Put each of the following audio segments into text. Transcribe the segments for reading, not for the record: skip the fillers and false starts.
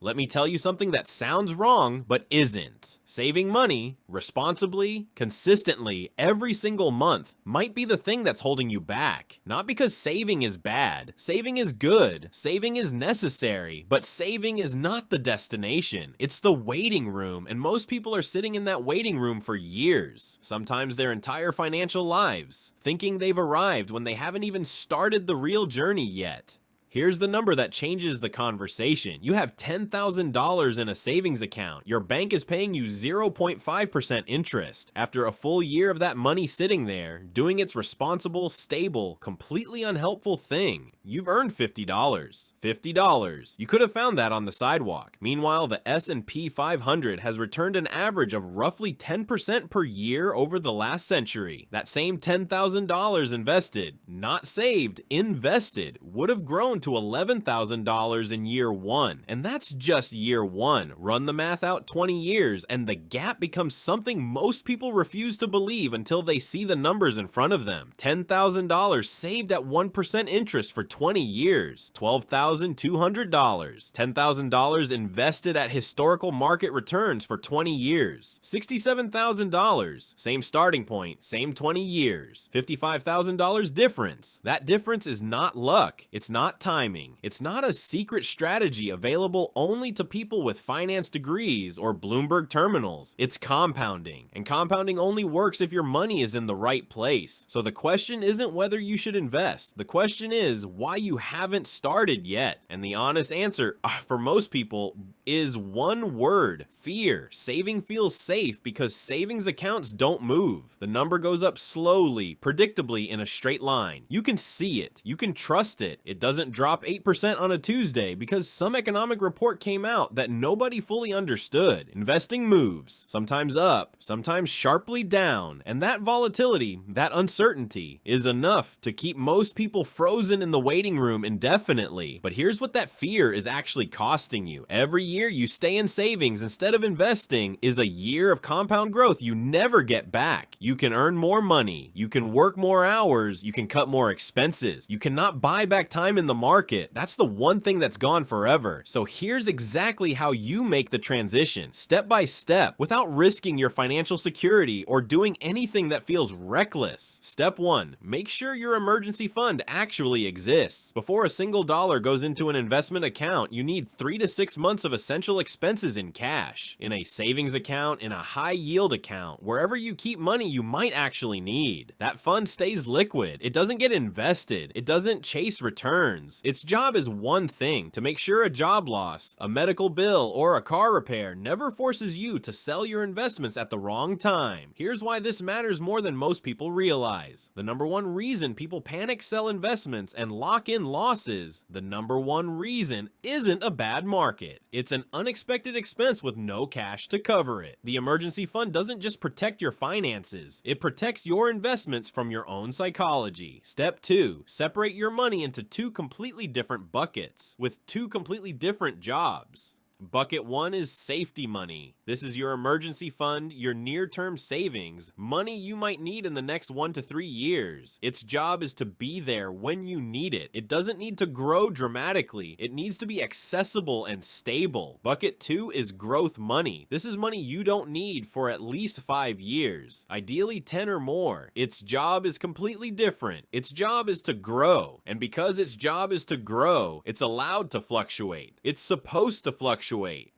Let me tell you something that sounds wrong, but isn't. Saving money, responsibly, consistently, every single month, might be the thing that's holding you back. Not because saving is bad. Saving is good. Saving is necessary. But saving is not the destination. It's the waiting room, and most people are sitting in that waiting room for years, sometimes their entire financial lives, thinking they've arrived when they haven't even started the real journey yet. Here's the number that changes the conversation. You have $10,000 in a savings account. Your bank is paying you 0.5% interest. After a full year of that money sitting there, doing its responsible, stable, completely unhelpful thing, you've earned $50. $50. You could have found that on the sidewalk. Meanwhile, the S&P 500 has returned an average of roughly 10% per year over the last century. That same $10,000 invested, not saved, invested, would have grown to $11,000 in year one. And that's just year one. Run the math out 20 years, and the gap becomes something most people refuse to believe until they see the numbers in front of them. $10,000 saved at 1% interest for 20 years. $12,200. $10,000 invested at historical market returns for 20 years. $67,000. Same starting point, same 20 years. $55,000 difference. That difference is not luck. It's not timing. It's not a secret strategy available only to people with finance degrees or Bloomberg terminals. It's compounding. And compounding only works if your money is in the right place. So the question isn't whether you should invest. The question is why you haven't started yet. And the honest answer, for most people, is one word: fear. Saving feels safe because savings accounts don't move. The number goes up slowly, predictably in a straight line. You can see it. You can trust it. It doesn't drop 8% on a Tuesday because some economic report came out that nobody fully understood. Investing moves, sometimes up, sometimes sharply down, and that volatility, that uncertainty, is enough to keep most people frozen in the waiting room indefinitely. But here's what that fear is actually costing you. Every year you stay in savings instead of investing is a year of compound growth you never get back. You can earn more money, you can work more hours, you can cut more expenses. You cannot buy back time in the market. That's the one thing that's gone forever. So here's exactly how you make the transition, step by step, without risking your financial security or doing anything that feels reckless. Step 1, make sure your emergency fund actually exists. Before a single dollar goes into an investment account, you need 3 to 6 months of essential expenses in cash. In a savings account, in a high yield account, wherever you keep money you might actually need. That fund stays liquid. It doesn't get invested. It doesn't chase returns. Its job is one thing: to make sure a job loss, a medical bill, or a car repair never forces you to sell your investments at the wrong time. Here's why this matters more than most people realize. The number one reason people panic sell investments and lock in losses, the number one reason isn't a bad market. It's an unexpected expense with no cash to cover it. The emergency fund doesn't just protect your finances, it protects your investments from your own psychology. Step 2, separate your money into two completely different buckets with two completely different jobs. Bucket 1 is safety money. This is your emergency fund, your near-term savings, money you might need in the next 1 to 3 years. Its job is to be there when you need it. It doesn't need to grow dramatically. It needs to be accessible and stable. Bucket 2 is growth money. This is money you don't need for at least 5 years, ideally 10 or more. Its job is completely different. Its job is to grow. And because its job is to grow, it's allowed to fluctuate. It's supposed to fluctuate.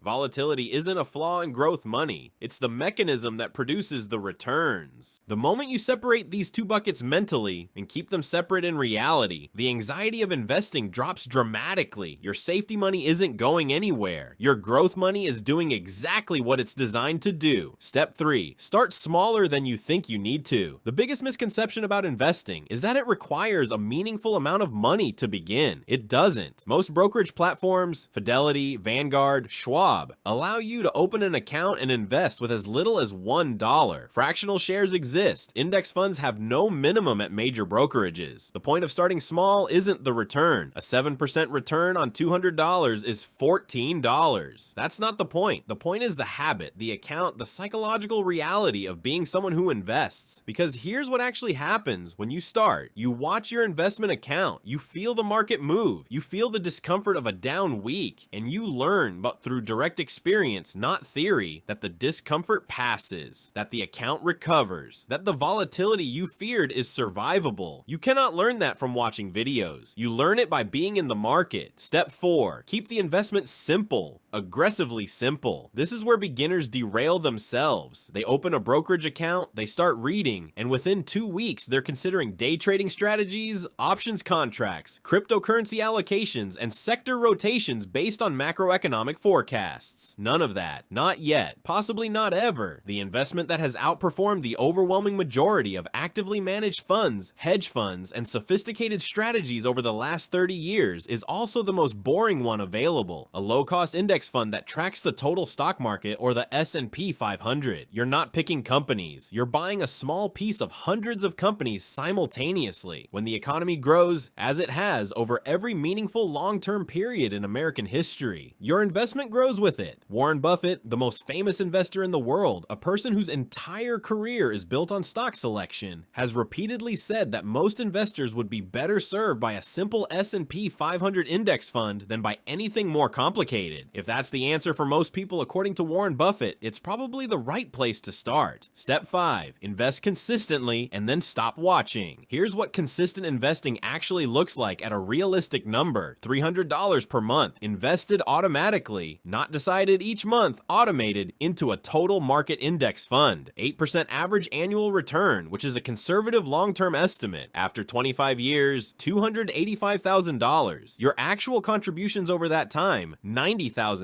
Volatility isn't a flaw in growth money. It's the mechanism that produces the returns. The moment you separate these two buckets mentally and keep them separate in reality, the anxiety of investing drops dramatically. Your safety money isn't going anywhere. Your growth money is doing exactly what it's designed to do. Step 3, start smaller than you think you need to. The biggest misconception about investing is that it requires a meaningful amount of money to begin. It doesn't. Most brokerage platforms, Fidelity, Vanguard, Schwab, allow you to open an account and invest with as little as $1. Fractional shares exist. Index funds have no minimum at major brokerages. The point of starting small isn't the return. A 7% return on $200 is $14. That's not the point. The point is the habit, the account, the psychological reality of being someone who invests. Because here's what actually happens when you start. You watch your investment account. You feel the market move. You feel the discomfort of a down week, and you learn. But out through direct experience, not theory, that the discomfort passes, that the account recovers, that the volatility you feared is survivable. You cannot learn that from watching videos. You learn it by being in the market. Step 4. Keep the investment simple. Aggressively simple. This is where beginners derail themselves. They open a brokerage account, they start reading, and within 2 weeks they're considering day trading strategies, options contracts, cryptocurrency allocations, and sector rotations based on macroeconomic forecasts. None of that. Not yet. Possibly not ever. The investment that has outperformed the overwhelming majority of actively managed funds, hedge funds, and sophisticated strategies over the last 30 years is also the most boring one available. A low-cost index fund that tracks the total stock market or the S&P 500. You're not picking companies. You're buying a small piece of hundreds of companies simultaneously. When the economy grows, as it has over every meaningful long-term period in American history, your investment grows with it. Warren Buffett, the most famous investor in the world, a person whose entire career is built on stock selection, has repeatedly said that most investors would be better served by a simple S&P 500 index fund than by anything more complicated. If that's the answer for most people according to Warren Buffett, it's probably the right place to start. Step 5. Invest consistently and then stop watching. Here's what consistent investing actually looks like at a realistic number. $300 per month, invested automatically, not decided each month, automated into a total market index fund. 8% average annual return, which is a conservative long-term estimate. After 25 years, $285,000. Your actual contributions over that time, $90,000.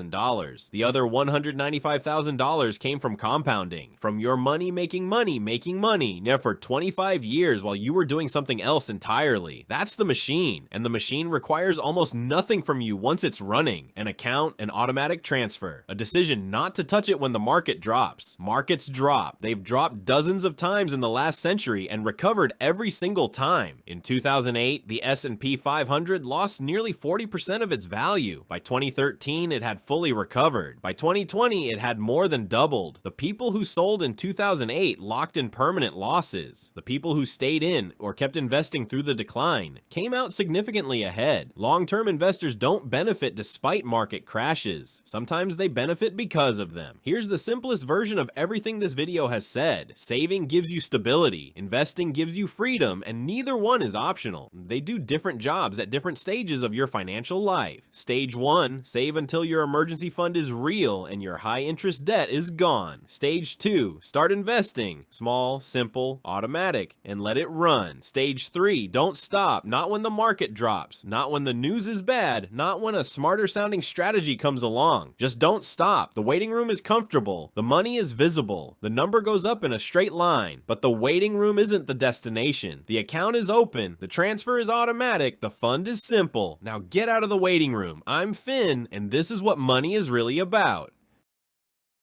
The other $195,000 came from compounding, from your money making money, now for 25 years while you were doing something else entirely. That's the machine, and the machine requires almost nothing from you once it's running. An account, an automatic transfer, a decision not to touch it when the market drops. Markets drop. They've dropped dozens of times in the last century and recovered every single time. In 2008, the S&P 500 lost nearly 40% of its value. By 2013, it had fully recovered. By 2020, it had more than doubled. The people who sold in 2008 locked in permanent losses. The people who stayed in or kept investing through the decline came out significantly ahead. Long-term investors don't benefit despite market crashes. Sometimes they benefit because of them. Here's the simplest version of everything this video has said. Saving gives you stability. Investing gives you freedom, and neither one is optional. They do different jobs at different stages of your financial life. Stage 1, save until your emergency fund is real and your high interest debt is gone. Stage 2, start investing. Small, simple, automatic, and let it run. Stage 3, don't stop. Not when the market drops. Not when the news is bad. Not when a smarter sounding strategy comes along. Just don't stop. The waiting room is comfortable. The money is visible. The number goes up in a straight line. But the waiting room isn't the destination. The account is open. The transfer is automatic. The fund is simple. Now get out of the waiting room. I'm Finn, and this is what money is really about.